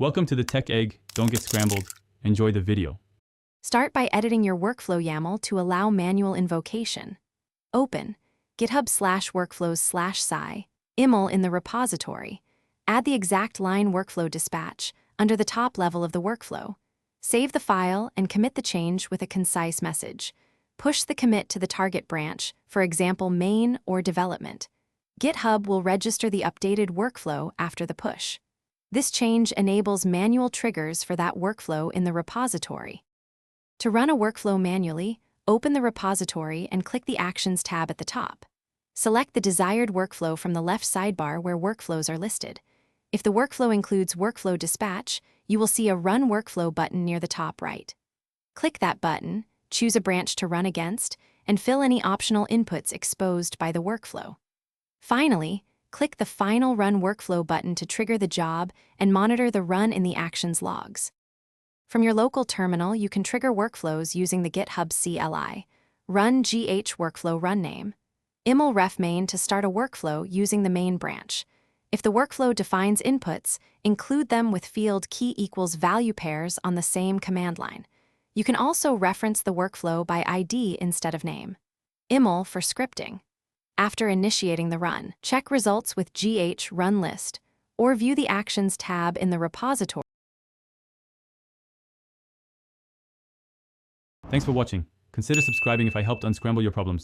Welcome to the Tech Egg. Don't get scrambled. Enjoy the video. Start by editing your workflow YAML to allow manual invocation. Open GitHub/workflows/sci, IML in the repository. Add the exact line workflow dispatch under the top level of the workflow. Save the file and commit the change with a concise message. Push the commit to the target branch, for example, main or development. GitHub will register the updated workflow after the push. This change enables manual triggers for that workflow in the repository. To run a workflow manually, open the repository and click the Actions tab at the top. Select the desired workflow from the left sidebar where workflows are listed. If the workflow includes workflow dispatch, you will see a Run Workflow button near the top right. Click that button, choose a branch to run against, and fill any optional inputs exposed by the workflow. Finally, click the Final Run Workflow button to trigger the job and monitor the run in the Actions logs. From your local terminal, you can trigger workflows using the GitHub CLI. Run GH workflow run name. IML ref main to start a workflow using the main branch. If the workflow defines inputs, include them with field key equals value pairs on the same command line. You can also reference the workflow by ID instead of name. IML for scripting. After initiating the run, check results with GH run list, or view the Actions tab in the repository. Thanks for watching. Consider subscribing if I helped unscramble your problems.